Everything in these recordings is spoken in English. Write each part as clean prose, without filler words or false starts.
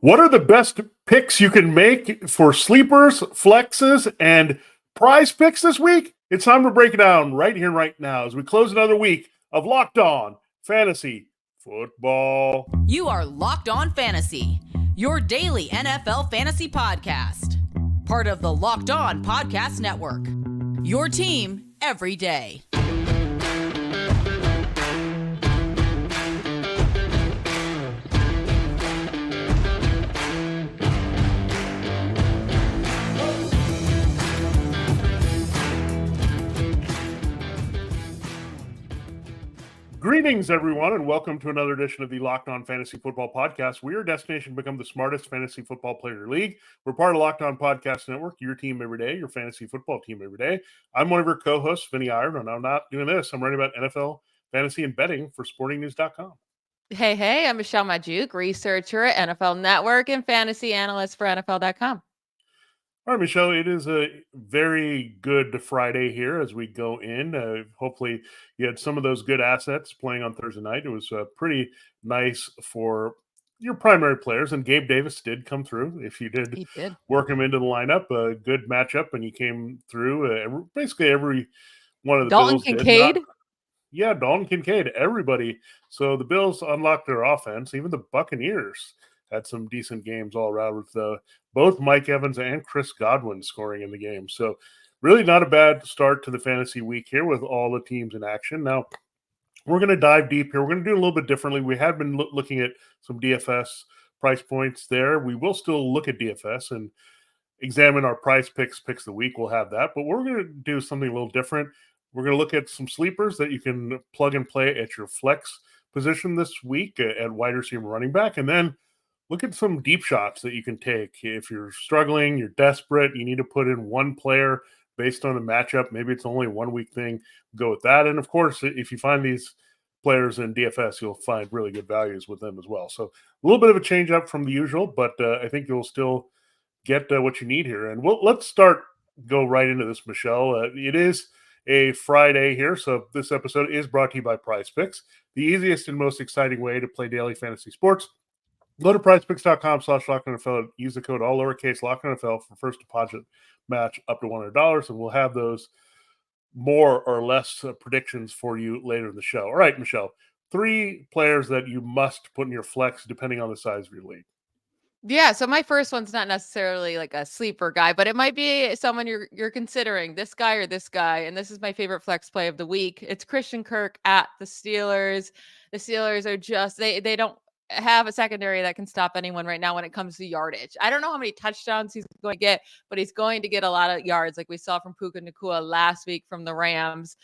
What are the best picks you can make for sleepers, flexes, and prize picks this week? It's time to break it down right here, right now, as we close another week of Locked On Fantasy Football. You are Locked On Fantasy, your daily NFL fantasy podcast. Part of the Locked On Podcast Network. Your team every day. Greetings, everyone, and welcome to another edition of the Locked On Fantasy Football Podcast. We are a destination to become the smartest fantasy football player in the league. We're part of Locked On Podcast Network, your team every day, your fantasy football team every day. I'm one of your co-hosts, Vinnie Iyer, and I'm not doing this. I'm writing about NFL, fantasy, and betting for SportingNews.com. Hey, I'm Michelle Magdziuk, researcher at NFL Network and fantasy analyst for NFL.com. All right, Michelle, it is a very good Friday here as we go in. Hopefully you had some of those good assets playing on Thursday night. It was pretty nice for your primary players, and Gabe Davis did come through. If you did work him into the lineup, a good matchup, and he came through. Basically every one of the Dalton Bills Kincaid. did. Dalton Kincaid, everybody. So the Bills unlocked their offense. Even the Buccaneers had some decent games all around with both Mike Evans and Chris Godwin scoring in the game. So really not a bad start to the fantasy week here with all the teams in action. Now, we're going to dive deep here. We're going to do a little bit differently. We have been looking at some DFS price points there. We will still look at DFS and examine our price picks of the week. We'll have that. But we're going to do something a little different. We're going to look at some sleepers that you can plug and play at your flex position this week at wide receiver, running back, and then look at some deep shots that you can take. If you're struggling, you're desperate, you need to put in one player based on the matchup. Maybe it's only a 1 week thing. Go with that. And of course, if you find these players in DFS, you'll find really good values with them as well. So a little bit of a change up from the usual, but I think you'll still get what you need here. And let's go right into this, Michelle. It is a Friday here, so this episode is brought to you by PrizePicks, the easiest and most exciting way to play daily fantasy sports. Go to prizepicks.com/LockedOnNFL. Use the code all lowercase LockedOnNFL for first deposit match up to $100, and we'll have those more or less predictions for you later in the show. All right, Michelle, 3 players that you must put in your flex depending on the size of your league. Yeah, so my first one's not necessarily like a sleeper guy, but it might be someone you're considering, this guy or this guy, and this is my favorite flex play of the week. It's Christian Kirk at the Steelers. The Steelers are just they don't have a secondary that can stop anyone right now when it comes to yardage. I don't know how many touchdowns he's going to get, but he's going to get a lot of yards like we saw from Puka Nacua last week from the Rams.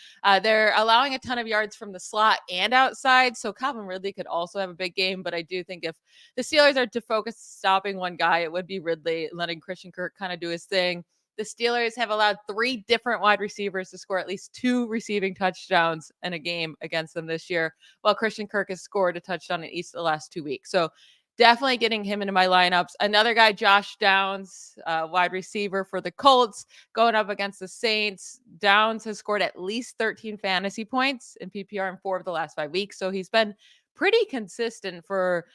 They're allowing a ton of yards from the slot and outside, so Calvin Ridley could also have a big game, but I do think if the Steelers are to focus stopping one guy, it would be Ridley, letting Christian Kirk kind of do his thing. The Steelers have allowed 3 different wide receivers to score at least 2 receiving touchdowns in a game against them this year, while Christian Kirk has scored a touchdown in each of the last 2 weeks. So definitely getting him into my lineups. Another guy, Josh Downs, wide receiver for the Colts, going up against the Saints. Downs has scored at least 13 fantasy points in PPR in 4 of the last 5 weeks. So he's been pretty consistent for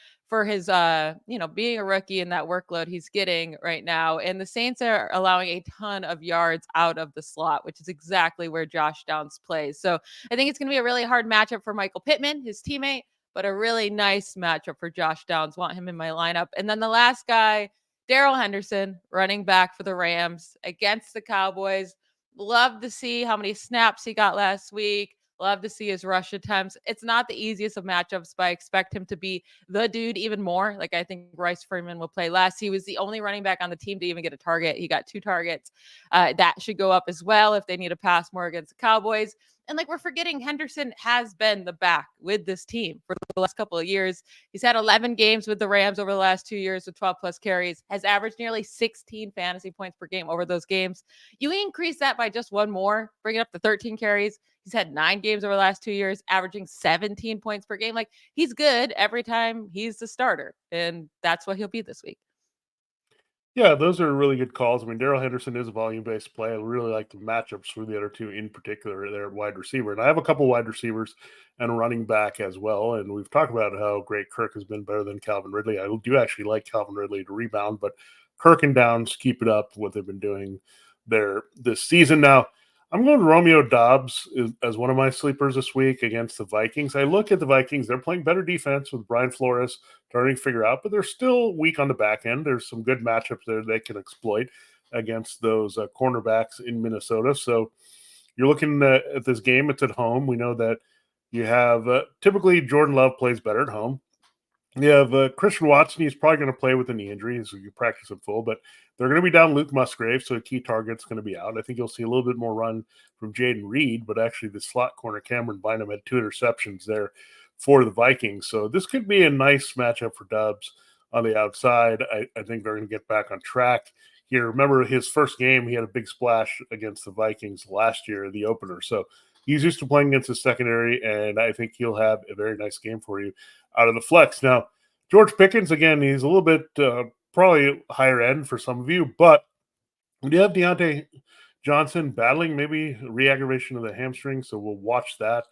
his being a rookie and that workload he's getting right now. And the Saints are allowing a ton of yards out of the slot, which is exactly where Josh Downs plays. So I think it's going to be a really hard matchup for Michael Pittman, his teammate, but a really nice matchup for Josh Downs. Want him in my lineup. And then the last guy, Darrell Henderson, running back for the Rams against the Cowboys. Love to see how many snaps he got last week. Love to see his rush attempts. It's not the easiest of matchups, but I expect him to be the dude even more. Like I think Bryce Freeman will play less. He was the only running back on the team to even get a target. He got 2 targets. That should go up as well if they need to pass more against the Cowboys. And like we're forgetting, Henderson has been the back with this team for the last couple of years. He's had 11 games with the Rams over the last 2 years with 12 plus carries, has averaged nearly 16 fantasy points per game over those games. You increase that by just one more, bring it up to 13 carries. He's had 9 games over the last 2 years, averaging 17 points per game. Like he's good every time he's the starter, and that's what he'll be this week. Yeah, those are really good calls. I mean, Daryl Henderson is a volume-based play. I really like the matchups for the other two in particular there at wide receiver. And I have a couple wide receivers and a running back as well. And we've talked about how great Kirk has been better than Calvin Ridley. I do actually like Calvin Ridley to rebound, but Kirk and Downs keep it up what they've been doing there this season. Now, I'm going to Romeo Doubs as one of my sleepers this week against the Vikings. I look at the Vikings; they're playing better defense with Brian Flores starting to figure out, but they're still weak on the back end. There's some good matchups there they can exploit against those cornerbacks in Minnesota. So you're looking at this game; it's at home. We know that you have typically Jordan Love plays better at home. You have Christian Watson. He's probably going to play with a knee injury, so you practice him full. But they're going to be down Luke Musgrave, so a key target's going to be out. I think you'll see a little bit more run from Jaden Reed, but actually the slot corner Cameron Bynum had 2 interceptions there for the Vikings. So this could be a nice matchup for Doubs on the outside. I think they're going to get back on track here. Remember his first game, he had a big splash against the Vikings last year, the opener. So he's used to playing against the secondary, and I think he'll have a very nice game for you out of the flex. Now, George Pickens, again, he's a little bit probably higher end for some of you, but we do have Deontay Johnson battling maybe re-aggravation of the hamstring, so we'll watch that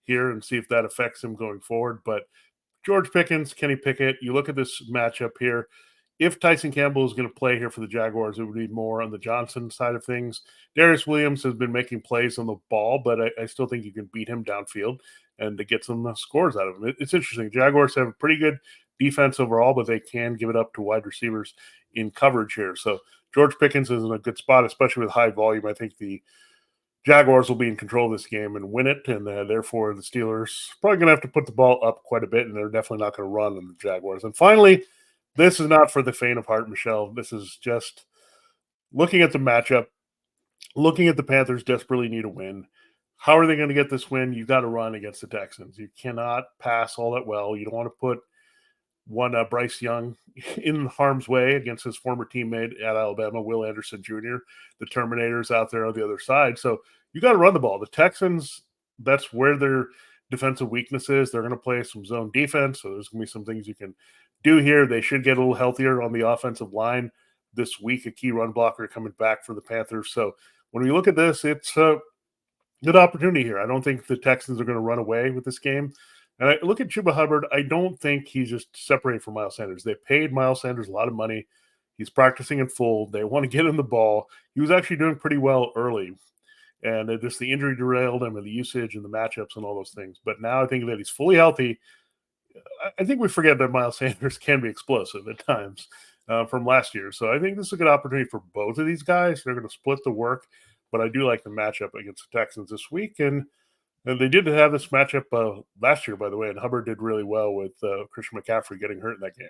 here and see if that affects him going forward. But George Pickens, Kenny Pickett, you look at this matchup here. If Tyson Campbell is going to play here for the Jaguars, it would be more on the Johnson side of things. Darius Williams has been making plays on the ball, but I still think you can beat him downfield and to get some scores out of him. It's interesting. Jaguars have a pretty good defense overall, but they can give it up to wide receivers in coverage here. So George Pickens is in a good spot, especially with high volume. I think the Jaguars will be in control of this game and win it, and therefore the Steelers probably going to have to put the ball up quite a bit, and they're definitely not going to run on the Jaguars. And finally, this is not for the faint of heart, Michelle. This is just looking at the matchup, looking at the Panthers desperately need a win. How are they going to get this win? You've got to run against the Texans. You cannot pass all that well. You don't want to put one Bryce Young in harm's way against his former teammate at Alabama, Will Anderson Jr. The Terminator's out there on the other side. So you got to run the ball. The Texans, that's where their defensive weakness is. They're going to play some zone defense, so there's going to be some things you can do here. They should get a little healthier on the offensive line this week, a key run blocker coming back for the Panthers. So when we look at this, it's a good opportunity here. I don't think the Texans are going to run away with this game. And I look at Chuba Hubbard. I don't think he's just separated from Miles Sanders. They paid Miles Sanders a lot of money. He's practicing in full. They want to get him the ball. He was actually doing pretty well early. And just the injury derailed him and the usage and the matchups and all those things. But now I think that he's fully healthy. I think we forget that Miles Sanders can be explosive at times from last year. So I think this is a good opportunity for both of these guys. They're going to split the work. But I do like the matchup against the Texans this week. And they did have this matchup last year, by the way, and Hubbard did really well with Christian McCaffrey getting hurt in that game.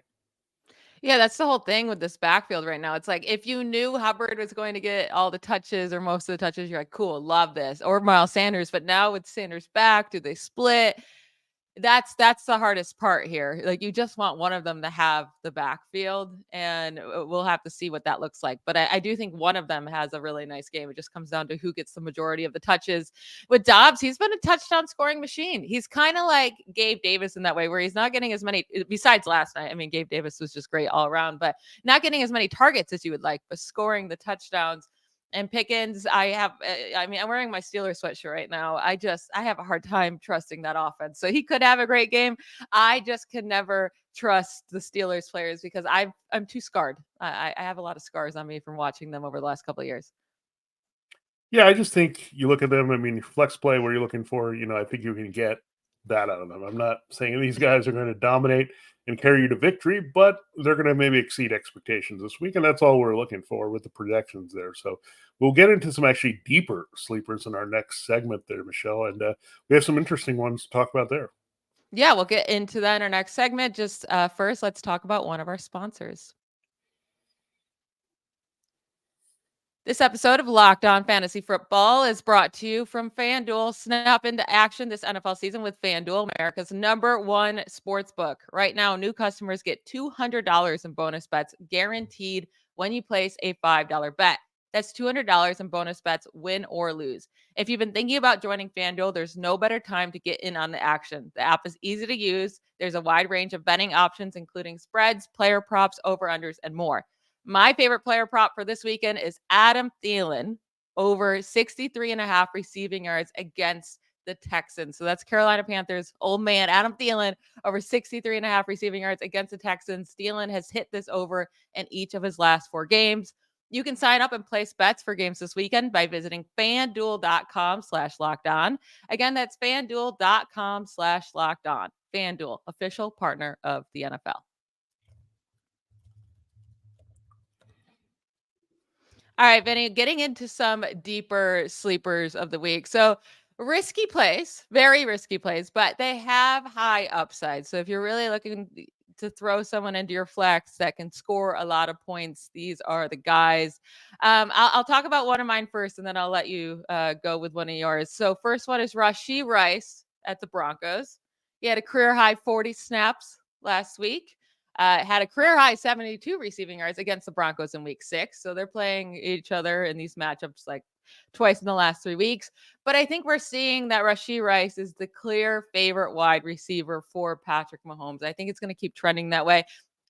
Yeah, that's the whole thing with this backfield right now. It's like if you knew Hubbard was going to get all the touches or most of the touches, you're like, cool, love this. Or Miles Sanders. But now with Sanders back, do they split? That's the hardest part here. Like you just want one of them to have the backfield, and we'll have to see what that looks like. But I do think one of them has a really nice game. It just comes down to who gets the majority of the touches. With Dobbs, he's been a touchdown scoring machine. He's kind of like Gabe Davis in that way, where he's not getting as many, besides last night. I mean, Gabe Davis was just great all around, but not getting as many targets as you would like, but scoring the touchdowns. And Pickens, I'm wearing my Steelers sweatshirt right now. I have a hard time trusting that offense. So he could have a great game. I just can never trust the Steelers players because I'm too scarred. I have a lot of scars on me from watching them over the last couple of years. Yeah, I just think you look at them. I mean, flex play where you're looking for, I think you can get that out of them. I'm not saying these guys are going to dominate and carry you to victory, but they're going to maybe exceed expectations this week. And that's all we're looking for with the projections there. So we'll get into some actually deeper sleepers in our next segment there, Michelle. And we have some interesting ones to talk about there. Yeah, we'll get into that in our next segment. Just first, let's talk about one of our sponsors. This episode of Locked On Fantasy Football is brought to you from FanDuel. Snap into action this NFL season with FanDuel, America's #1 sports book. Right now, new customers get $200 in bonus bets guaranteed when you place a $5 bet. That's $200 in bonus bets, win or lose. If you've been thinking about joining FanDuel, there's no better time to get in on the action. The app is easy to use. There's a wide range of betting options, including spreads, player props, over-unders, and more. My favorite player prop for this weekend is Adam Thielen over 63.5 receiving yards against the Texans. So that's Carolina Panthers old man Adam Thielen over 63.5 receiving yards against the Texans. Thielen has hit this over in each of his last 4 games. You can sign up and place bets for games this weekend by visiting fanduel.com/lockedon. Again, that's fanduel.com/lockedon. FanDuel, official partner of the NFL. All right, Vinny, getting into some deeper sleepers of the week. So risky plays, very risky plays, but they have high upside. So if you're really looking to throw someone into your flex that can score a lot of points, these are the guys. I'll talk about one of mine first, and then I'll let you go with one of yours. So first one is Rashee Rice at the Broncos. He had a career high 40 snaps last week. Had a career high 72 receiving yards against the Broncos in week 6. So they're playing each other in these matchups like twice in the last 3 weeks. But I think we're seeing that Rashee Rice is the clear favorite wide receiver for Patrick Mahomes. I think it's going to keep trending that way.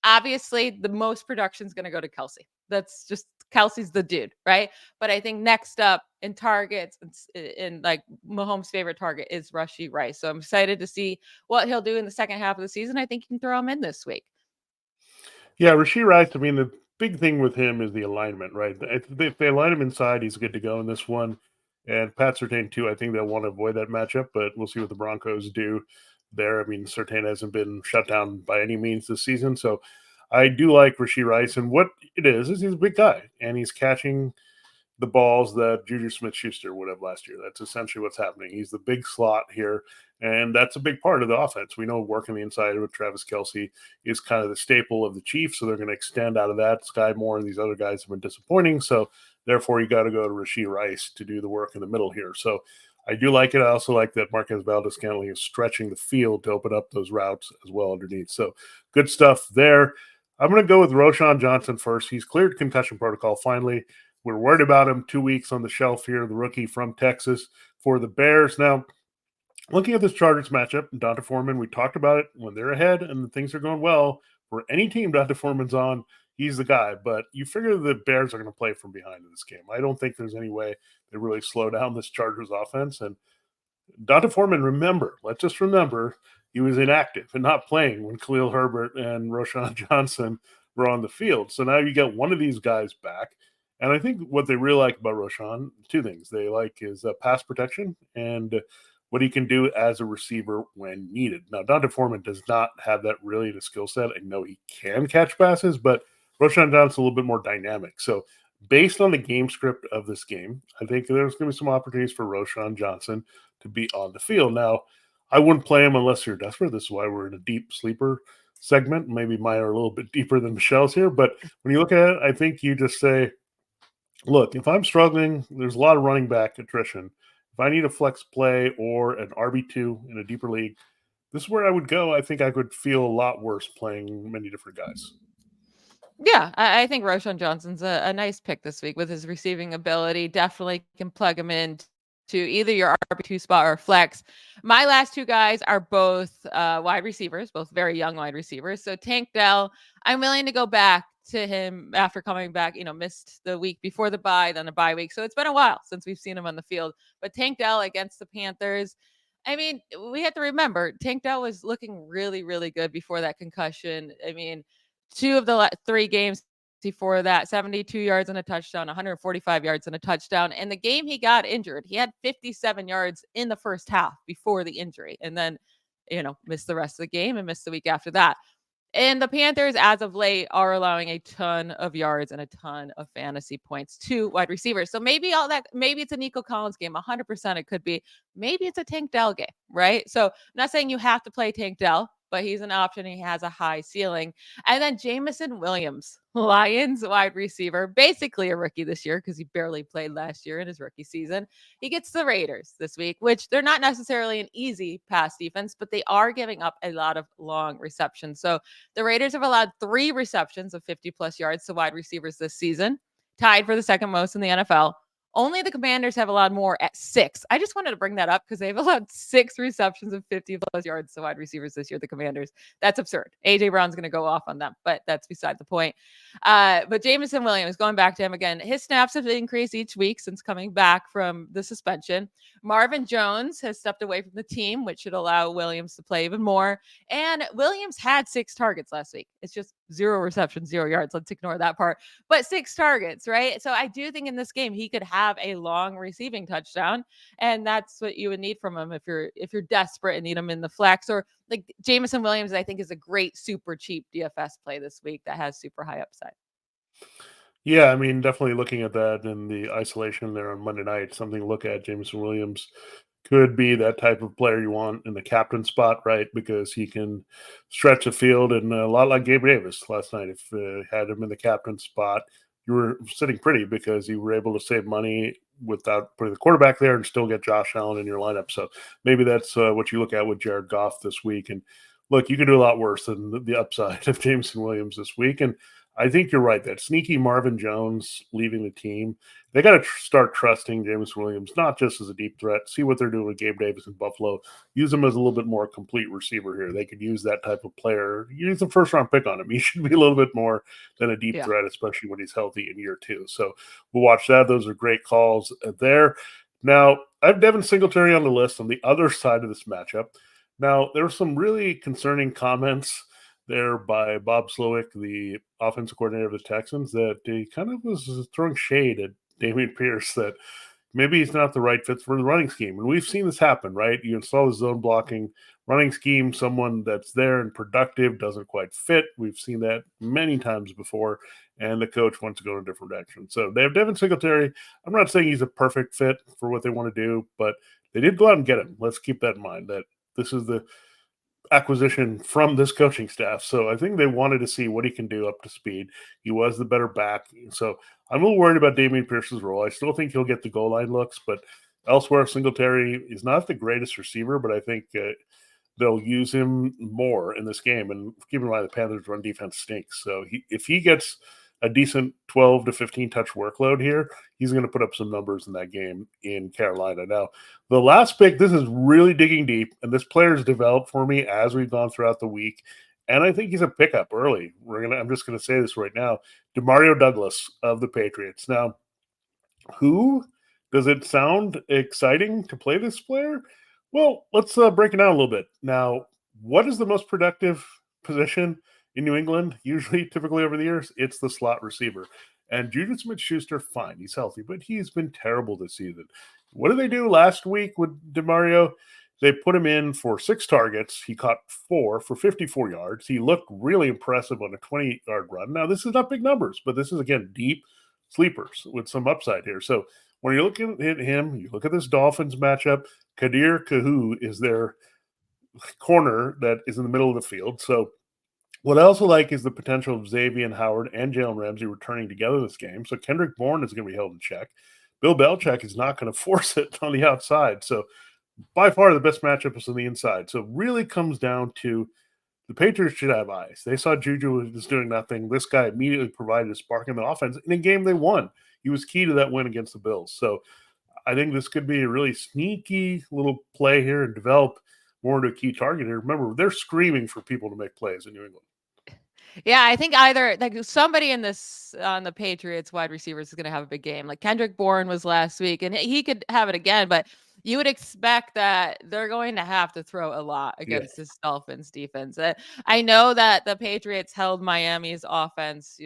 Obviously, the most production is going to go to Kelce. That's just Kelce's the dude, right? But I think next up in targets in like Mahomes' favorite target is Rashee Rice. So I'm excited to see what he'll do in the second half of the season. I think you can throw him in this week. Yeah, Rashee Rice, I mean, the big thing with him is the alignment, right? If they align him inside, he's good to go in this one. And Pat Surtain, too, I think they'll want to avoid that matchup, but we'll see what the Broncos do there. I mean, Surtain hasn't been shut down by any means this season. So I do like Rashee Rice. And what it is he's a big guy, and he's catching the balls that Juju Smith-Schuster would have last year. That's essentially what's happening. He's the big slot here, and that's a big part of the offense. We know working the inside with Travis Kelce is kind of the staple of the Chiefs, so they're going to extend out of that. Sky Moore and these other guys have been disappointing, so therefore you got to go to Rashee Rice to do the work in the middle here. So I do like it. I also like that Marquez Valdes-Scantling is stretching the field to open up those routes as well underneath. So good stuff there. I'm going to go with Roschon Johnson first. He's cleared concussion protocol finally. We're worried about him 2 weeks on the shelf here, the rookie from Texas for the Bears. Now, looking at this Chargers matchup, D'Onta Foreman, we talked about it when they're ahead and things are going well. For any team D'Onta Foreman's on, he's the guy. But you figure the Bears are going to play from behind in this game. I don't think there's any way they really slow down this Chargers offense. And D'Onta Foreman, let's just remember, he was inactive and not playing when Khalil Herbert and Roschon Johnson were on the field. So now you get one of these guys back. And I think what they really like about Roschon, 2 things. They like his pass protection and what he can do as a receiver when needed. Now, D'Onta Foreman does not have that really in his skill set. I know he can catch passes, but Roschon Johnson's a little bit more dynamic. So based on the game script of this game, I think there's going to be some opportunities for Roschon Johnson to be on the field. Now, I wouldn't play him unless you're desperate. This is why we're in a deep sleeper segment. Maybe mine are a little bit deeper than Michelle's here. But when you look at it, I think you just say, look, if I'm struggling, there's a lot of running back attrition. If I need a flex play or an RB2 in a deeper league, this is where I would go. I think I could feel a lot worse playing many different guys. Yeah, I think Roschon Johnson's a nice pick this week with his receiving ability. Definitely can plug him in to either your RB2 spot or flex. My last 2 guys are both wide receivers, both very young wide receivers. So Tank Dell, I'm willing to go back to him after coming back, missed the week before the bye, then a bye week. So it's been a while since we've seen him on the field. But Tank Dell against the Panthers, I mean, we have to remember Tank Dell was looking really, really good before that concussion. I mean, 2 of the 3 games before that, 72 yards and a touchdown, 145 yards and a touchdown. And the game he got injured, he had 57 yards in the first half before the injury, and then, missed the rest of the game and missed the week after that. And the Panthers, as of late, are allowing a ton of yards and a ton of fantasy points to wide receivers. So maybe it's a Nico Collins game. 100% it could be. Maybe it's a Tank Dell game, right? So I'm not saying you have to play Tank Dell, but he's an option. He has a high ceiling. And then Jameson Williams, Lions wide receiver, basically a rookie this year because he barely played last year in his rookie season. He gets the Raiders this week, which they're not necessarily an easy pass defense, but they are giving up a lot of long receptions. So the Raiders have allowed 3 receptions of 50 plus yards to wide receivers this season, tied for the second most in the NFL. Only the Commanders have allowed more at 6. I just wanted to bring that up because they've allowed 6 receptions of 50 plus yards to wide receivers this year, the Commanders. That's absurd. A.J. Brown's going to go off on them, but that's beside the point. But Jameson Williams, going back to him again, his snaps have increased each week since coming back from the suspension. Marvin Jones has stepped away from the team, which should allow Williams to play even more. And Williams had 6 targets last week. It's just 0 receptions, 0 yards. Let's ignore that part. But 6 targets, right? So I do think in this game he could have a long receiving touchdown, and that's what you would need from him if you're desperate and need him in the flex. Or like Jameson Williams, I think is a great super cheap DFS play this week that has super high upside. Yeah, I mean, definitely looking at that in the isolation there on Monday night, something to look at. Jameson Williams could be that type of player you want in the captain spot, right? Because he can stretch the field, and a lot like Gabe Davis last night. If had him in the captain spot, you were sitting pretty because you were able to save money without putting the quarterback there and still get Josh Allen in your lineup. So maybe that's what you look at with Jared Goff this week. And look, you can do a lot worse than the upside of Jameson Williams this week. And I think you're right. That sneaky Marvin Jones leaving the team, they got to start trusting James Williams, not just as a deep threat. See what they're doing with Gabe Davis in Buffalo. Use him as a little bit more complete receiver here. They could use that type of player. Use a first-round pick on him. He should be a little bit more than a deep threat, especially when he's healthy in year 2. So we'll watch that. Those are great calls there. Now, I have Devin Singletary on the list on the other side of this matchup. Now, there were some really concerning comments there by Bob Slowick, the offensive coordinator of the Texans, that he kind of was throwing shade at Dameon Pierce that maybe he's not the right fit for the running scheme. And we've seen this happen, right? You install the zone blocking running scheme, someone that's there and productive doesn't quite fit. We've seen that many times before, and the coach wants to go in a different direction. So they have Devin Singletary. I'm not saying he's a perfect fit for what they want to do, but they did go out and get him. Let's keep that in mind, that this is the acquisition from this coaching staff. So I think they wanted to see what he can do up to speed. He was the better back. So I'm a little worried about Dameon Pierce's role. I still think he'll get the goal line looks, but elsewhere, Singletary is not the greatest receiver, but I think they'll use him more in this game. And keep in mind, the Panthers' run defense stinks. So if he gets a decent 12 to 15 touch workload here, he's going to put up some numbers in that game in Carolina. Now, the last pick, this is really digging deep, and this player's developed for me as we've gone throughout the week, and I think he's a pickup early. I'm just going to say this right now. Demario Douglas of the Patriots. Now, who does it sound exciting to play this player? Well, let's break it down a little bit. Now, what is the most productive position in New England? Typically over the years, it's the slot receiver. And Juju Smith-Schuster, fine, he's healthy, but he's been terrible this season. What did they do last week with DeMario? They put him in for 6 targets. He caught 4 for 54 yards. He looked really impressive on a 20-yard run. Now, this is not big numbers, but this is, again, deep sleepers with some upside here. So when you're looking at him, you look at this Dolphins matchup, Kadir Kahu is their corner that is in the middle of the field. So what I also like is the potential of Xavier Howard and Jalen Ramsey returning together this game. So Kendrick Bourne is going to be held in check. Bill Belichick is not going to force it on the outside. So by far the best matchup is on the inside. So it really comes down to the Patriots should have eyes. They saw Juju was doing nothing. This guy immediately provided a spark in the offense. In a game they won, he was key to that win against the Bills. So I think this could be a really sneaky little play here and develop more into a key target here. Remember, they're screaming for people to make plays in New England. Yeah, I think either like somebody in this on the Patriots wide receivers is going to have a big game. Like Kendrick Bourne was last week, and he could have it again, but you would expect that they're going to have to throw a lot against this Dolphins defense. I know that the Patriots held Miami's offense,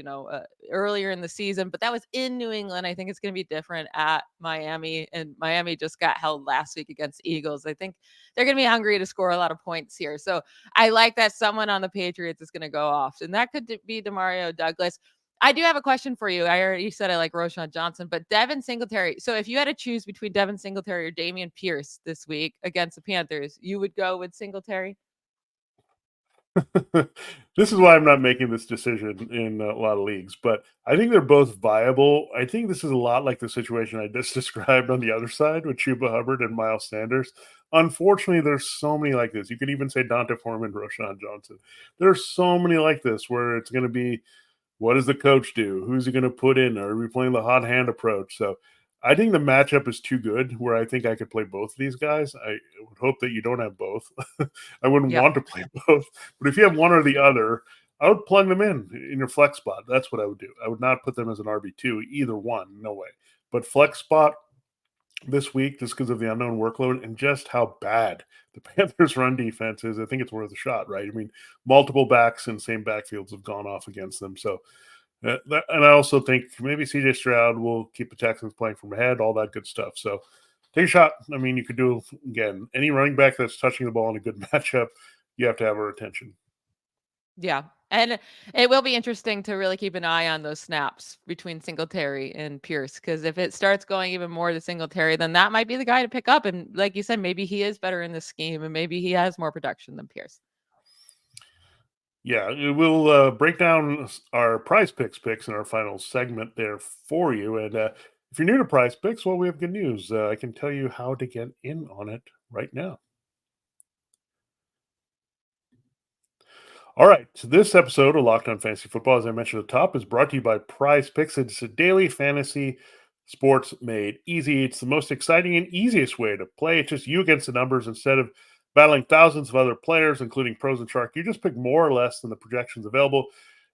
earlier in the season, but that was in New England. I think it's going to be different at Miami, and Miami just got held last week against Eagles. I think they're going to be hungry to score a lot of points here. So I like that someone on the Patriots is going to go off, and that could be Demario Douglas. I do have a question for you. I already said I like Roschon Johnson, but Devin Singletary. So if you had to choose between Devin Singletary or Dameon Pierce this week against the Panthers, you would go with Singletary? This is why I'm not making this decision in a lot of leagues, but I think they're both viable. I think this is a lot like the situation I just described on the other side with Chuba Hubbard and Miles Sanders. Unfortunately, there's so many like this. You could even say Dante Foreman, Roschon Johnson. There's so many like this where it's going to be, what does the coach do? Who's he going to put in? Are we playing the hot hand approach? So I think the matchup is too good where I think I could play both of these guys. I would hope that you don't have both. I wouldn't Yep. want to play both. But if you have one or the other, I would plug them in your flex spot. That's what I would do. I would not put them as an RB2, either one. No way. But flex spot this week, just because of the unknown workload and just how bad the Panthers' run defense is, I think it's worth a shot, right? I mean, multiple backs in same backfields have gone off against them. So, and I also think maybe CJ Stroud will keep the Texans playing from ahead, all that good stuff. So, take a shot. I mean, you could do, again, any running back that's touching the ball in a good matchup, you have to have our attention. Yeah. And it will be interesting to really keep an eye on those snaps between Singletary and Pierce, because if it starts going even more to Singletary, then that might be the guy to pick up. And like you said, maybe he is better in this scheme and maybe he has more production than Pierce. Yeah, we'll break down our picks in our final segment there for you. And if you're new to PrizePicks, well, we have good news. I can tell you how to get in on it right now. All right, so this episode of Locked On Fantasy Football, as I mentioned at the top, is brought to you by PrizePicks. It's a daily fantasy sports made easy. It's the most exciting and easiest way to play. It's just you against the numbers instead of battling thousands of other players, including pros and shark. You just pick more or less than the projections available.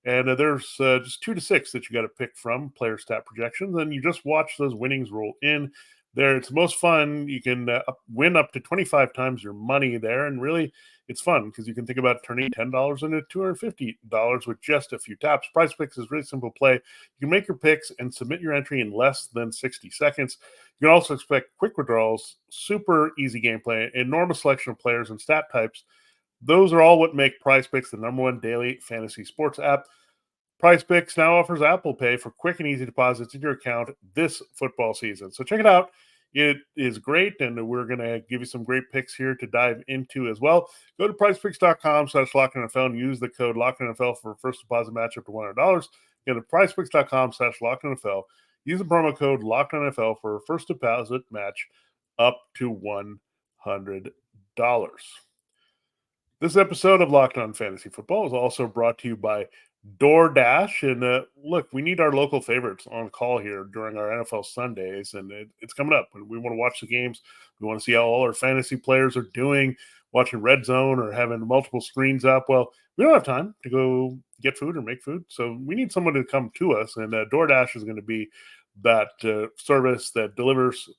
And there's just 2 to 6 that you got to pick from player stat projections. And you just watch those winnings roll in there. It's most fun. You can win up to 25 times your money there. And really, it's fun because you can think about turning $10 into $250 with just a few taps. PrizePicks is really simple play. You can make your picks and submit your entry in less than 60 seconds. You can also expect quick withdrawals, super easy gameplay, enormous selection of players and stat types. Those are all what make PrizePicks the #1 daily fantasy sports app. PrizePicks now offers Apple Pay for quick and easy deposits in your account this football season. So check it out. It is great, and we're going to give you some great picks here to dive into as well. Go to prizepicks.com/LockedOnNFL and use the code LockedOnNFL for first deposit match up to $100. Go to prizepicks.com/LockedOnNFL. Use the promo code LockedOnNFL for a first deposit match up to $100. This episode of Locked On Fantasy Football is also brought to you by DoorDash. And look, we need our local favorites on call here during our NFL Sundays, and it's coming up. We want to watch the games. We want to see how all our fantasy players are doing, watching Red Zone or having multiple screens up. Well, we don't have time to go get food or make food, so we need someone to come to us, and DoorDash is going to be that service that delivers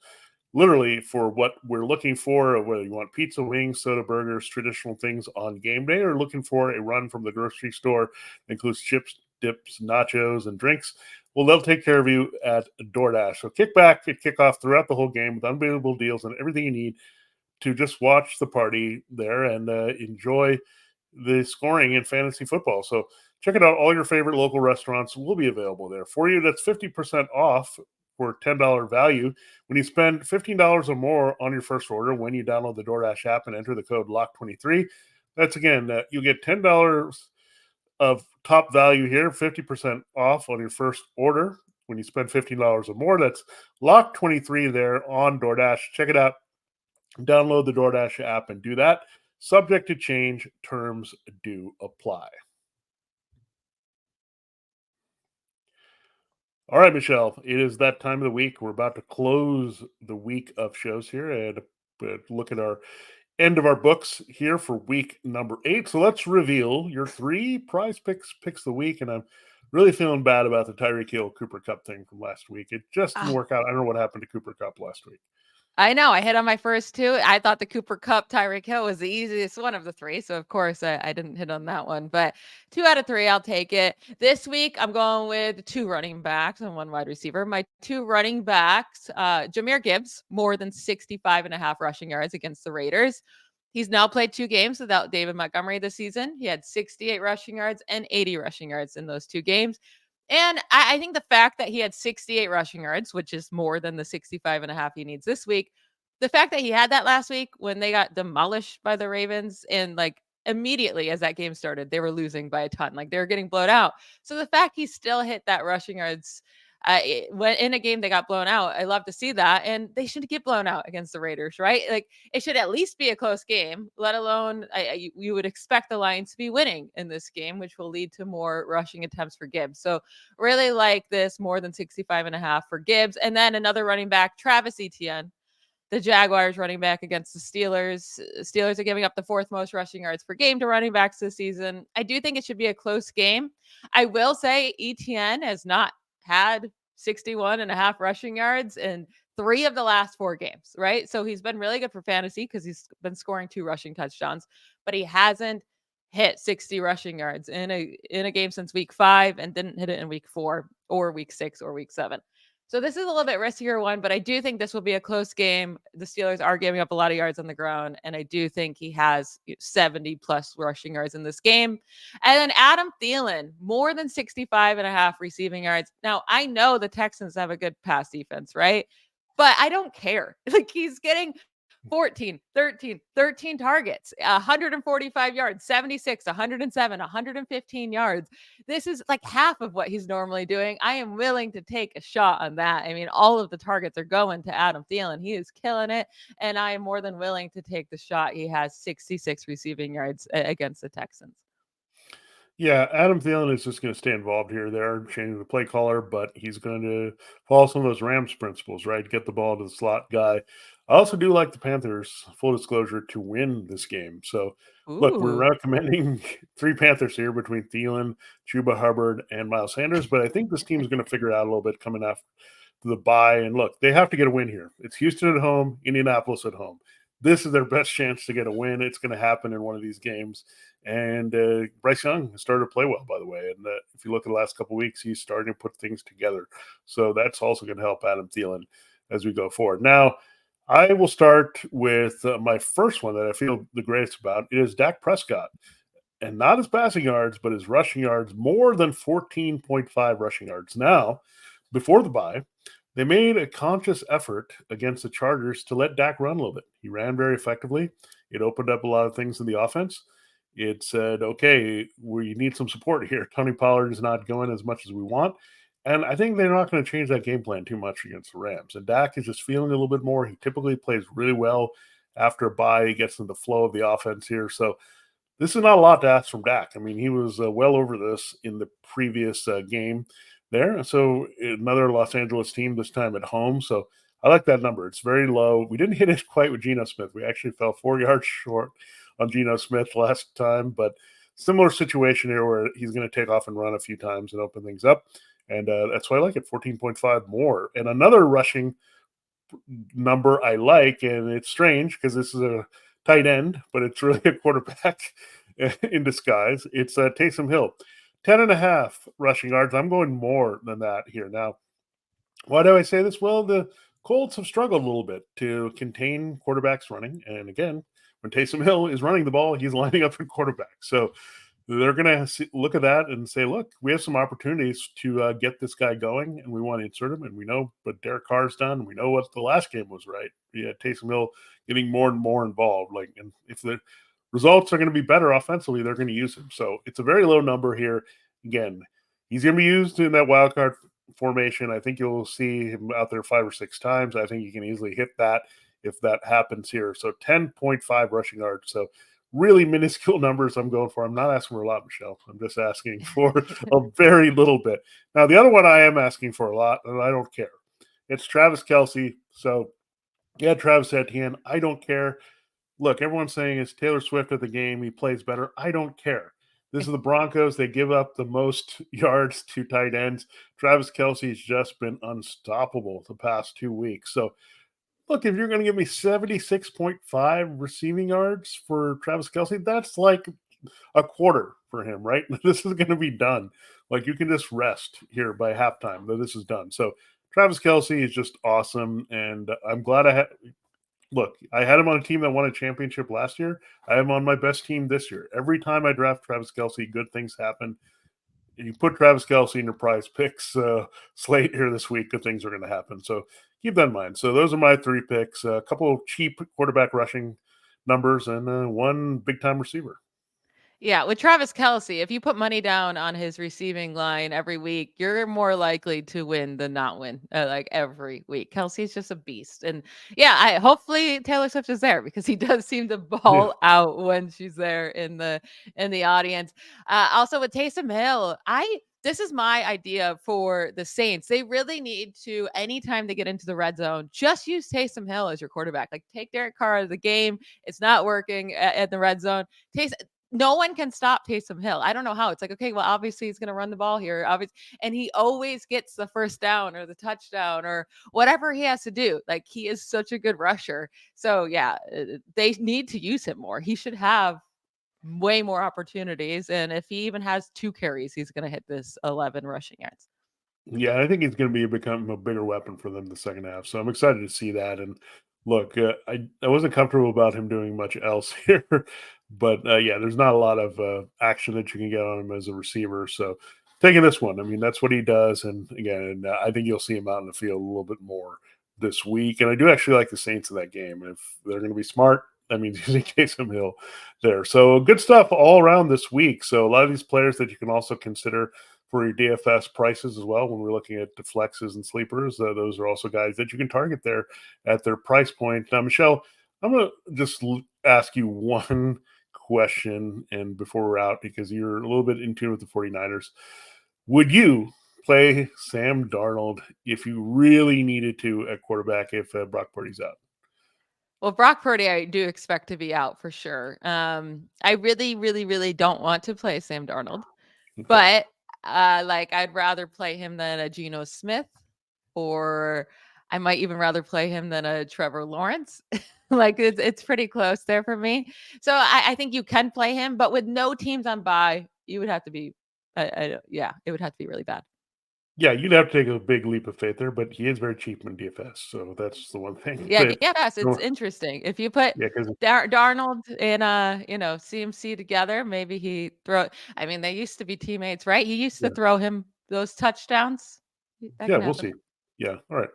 literally for what we're looking for, whether you want pizza, wings, soda, burgers, traditional things on game day, or looking for a run from the grocery store that includes chips, dips, nachos, and drinks. Well, they'll take care of you at DoorDash. So kick back at kickoff throughout the whole game with unbelievable deals and everything you need to just watch the party there and enjoy the scoring in fantasy football. So check it out. All your favorite local restaurants will be available there for you. That's 50% off for $10 value when you spend $15 or more on your first order when you download the DoorDash app and enter the code LOCK23. That's again, you get $10 of top value here, 50% off on your first order when you spend $15 or more. That's LOCK23 there on DoorDash. Check it out. Download the DoorDash app and do that. Subject to change, terms do apply. All right, Michelle, it is that time of the week. We're about to close the week of shows here and look at our end of our books here for week number 8. So let's reveal your 3 picks of the week. And I'm really feeling bad about the Tyreek Hill Cooper Kupp thing from last week. It just didn't work out. I don't know what happened to Cooper Kupp last week. I know. I hit on my first 2. I thought the Cooper Kupp, Tyreek Hill was the easiest one of the 3. So, of course, I didn't hit on that one. But 2 out of 3, I'll take it. This week, I'm going with 2 running backs and 1 wide receiver. My 2 running backs, Jahmyr Gibbs, more than 65.5 rushing yards against the Raiders. He's now played 2 games without David Montgomery this season. He had 68 rushing yards and 80 rushing yards in those 2 games. And I think the fact that he had 68 rushing yards, which is more than the 65.5 he needs this week, the fact that he had that last week when they got demolished by the Ravens and like immediately as that game started, they were losing by a ton. Like they were getting blown out. So the fact he still hit that rushing yards When in a game they got blown out, I love to see that, and they shouldn't get blown out against the Raiders, right? Like it should at least be a close game. Let alone you would expect the Lions to be winning in this game, which will lead to more rushing attempts for Gibbs. So really like this more than 65.5 for Gibbs, and then another running back, Travis Etienne, the Jaguars running back against the Steelers. Steelers are giving up the fourth most rushing yards per game to running backs this season. I do think it should be a close game. I will say Etienne has not had 61.5 rushing yards in 3 of the last 4 games, right? So he's been really good for fantasy because he's been scoring 2 rushing touchdowns, but he hasn't hit 60 rushing yards in a game since week 5 and didn't hit it in week 4 or week 6 or week 7. So this is a little bit riskier one, but I do think this will be a close game. The Steelers are giving up a lot of yards on the ground, and I do think he has 70 plus rushing yards in this game. And then Adam Thielen, more than 65.5 receiving yards. Now, I know the Texans have a good pass defense, right? But I don't care. Like he's getting 14, 13 targets, 145 yards, 76, 107, 115 yards. This is like half of what he's normally doing. I am willing to take a shot on that. I mean, all of the targets are going to Adam Thielen. He is killing it. And I am more than willing to take the shot. He has 66 receiving yards against the Texans. Yeah, Adam Thielen is just going to stay involved here. They're changing the play caller, but he's going to follow some of those Rams principles, right? Get the ball to the slot guy. I also do like the Panthers, full disclosure, to win this game. So, look, we're Ooh. recommending 3 Panthers here between Thielen, Chuba Hubbard, and Miles Sanders, but I think this team is going to figure it out a little bit coming after the bye. And look, they have to get a win here. It's Houston at home, Indianapolis at home. This is their best chance to get a win. It's going to happen in one of these games. And Bryce Young has started to play well, by the way. And if you look at the last couple of weeks, he's starting to put things together. So that's also going to help Adam Thielen as we go forward. Now, I will start with my first one that I feel the greatest about. It is Dak Prescott. And not his passing yards, but his rushing yards, more than 14.5 rushing yards. Now, before the bye, they made a conscious effort against the Chargers to let Dak run a little bit. He ran very effectively. It opened up a lot of things in the offense. It said, okay, we need some support here. Tony Pollard is not going as much as we want. And I think they're not going to change that game plan too much against the Rams. And Dak is just feeling a little bit more. He typically plays really well after a bye. He gets in the flow of the offense here. So this is not a lot to ask from Dak. I mean, he was well over this in the previous game there. So another Los Angeles team, this time at home. So I like that number. It's very low. We didn't hit it quite with Geno Smith. We actually fell 4 yards short on Geno Smith last time, but similar situation here where he's going to take off and run a few times and open things up. And that's why I like it, 14.5 more. And another rushing number I like, and it's strange because this is a tight end, but it's really a quarterback in disguise. It's Taysom Hill. 10.5 rushing yards. I'm going more than that here. Now, why do I say this? Well, the Colts have struggled a little bit to contain quarterbacks running. And again, when Taysom Hill is running the ball, he's lining up for quarterback. So they're going to look at that and say, look, we have some opportunities to get this guy going, and we want to insert him. And we know what Derek Carr's done. We know what the last game was, right? Yeah, Taysom Hill getting more and more involved. Like, and if the results are going to be better offensively, they're going to use him. So it's a very low number here. Again, he's going to be used in that wild card formation. I think you'll see him out there 5 or 6 times. I think you can easily hit that if that happens here. So 10.5 rushing yards. So really minuscule numbers I'm going for. I'm not asking for a lot, Michelle. I'm just asking for a very little bit. Now, the other one I am asking for a lot, and I don't care. It's Travis Kelce. So, yeah, Travis Etienne. I don't care. Look, everyone's saying it's Taylor Swift at the game. He plays better. I don't care. This is the Broncos. They give up the most yards to tight ends. Travis Kelce has just been unstoppable the past 2 weeks. So, look, if you're going to give me 76.5 receiving yards for Travis Kelce, that's like a quarter for him, right? This is going to be done. Like, you can just rest here by halftime that this is done. So, Travis Kelce is just awesome, and I'm glad I had him on a team that won a championship last year. I have him on my best team this year. Every time I draft Travis Kelce, good things happen. You put Travis Kelce in your PrizePicks slate here this week, good things are going to happen. So keep that in mind. So those are my 3 picks. A couple of cheap quarterback rushing numbers and one big-time receiver. Yeah, with Travis Kelce, if you put money down on his receiving line every week, you're more likely to win than not win, like every week. Kelsey's just a beast. And yeah, hopefully Taylor Swift is there because he does seem to Yeah. ball out when she's there in the audience. Also with Taysom Hill, this is my idea for the Saints. They really need to, anytime they get into the red zone, just use Taysom Hill as your quarterback. Like take Derek Carr out of the game. It's not working at the red zone. No one can stop Taysom Hill. I don't know how. It's like, okay, well, obviously he's going to run the ball here. And he always gets the first down or the touchdown or whatever he has to do. Like he is such a good rusher. So yeah, they need to use him more. He should have way more opportunities. And if he even has 2 carries, he's going to hit this 11 rushing yards. Yeah, I think he's going to become a bigger weapon for them the second half. So I'm excited to see that. And look, I wasn't comfortable about him doing much else here, but yeah, there's not a lot of action that you can get on him as a receiver. So taking this one, I mean, that's what he does. And again, I think you'll see him out in the field a little bit more this week. And I do actually like the Saints in that game. If they're going to be smart, that means using Taysom Hill there. So good stuff all around this week. So a lot of these players that you can also consider for your DFS prices as well when we're looking at the flexes and sleepers. Those are also guys that you can target there at their price point. Now, Michelle, I'm going to just ask you one question and before we're out, because you're a little bit in tune with the 49ers. Would you play Sam Darnold if you really needed to at quarterback if Brock Purdy's out? Well, Brock Purdy, I do expect to be out for sure. I really, really, really don't want to play Sam Darnold. Okay. But, like, I'd rather play him than a Geno Smith, or I might even rather play him than a Trevor Lawrence. Like, it's pretty close there for me. So I think you can play him, but with no teams on bye, you would have to be yeah, it would have to be really bad. Yeah, you'd have to take a big leap of faith there, but he is very cheap in DFS, so that's the one thing. Yeah, But yes, it's interesting. If you put yeah, because Darnold and, CMC together, maybe I mean, they used to be teammates, right? He used to yeah, throw him those touchdowns. That yeah, can we'll happen. see. Yeah, all right.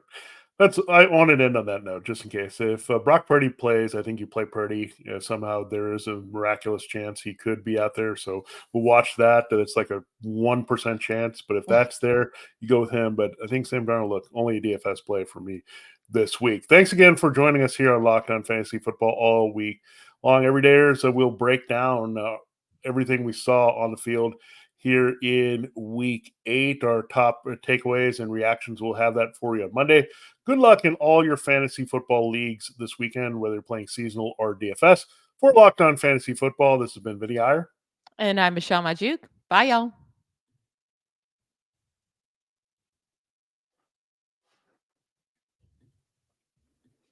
I wanted to end on that note just in case. If Brock Purdy plays, I think you play Purdy. Somehow there is a miraculous chance he could be out there. So we'll watch that. That it's like a 1% chance. But if that's there, you go with him. But I think Sam Darnold, look, only a DFS play for me this week. Thanks again for joining us here on Lockdown Fantasy Football all week long. Every day, so we'll break down everything we saw on the field here in week 8. Our top takeaways and reactions, we'll have that for you on Monday. Good luck in all your fantasy football leagues this weekend, whether you're playing seasonal or DFS. For Locked On Fantasy Football, this has been Vinnie Iyer. And I'm Michelle Magdziuk. Bye, y'all.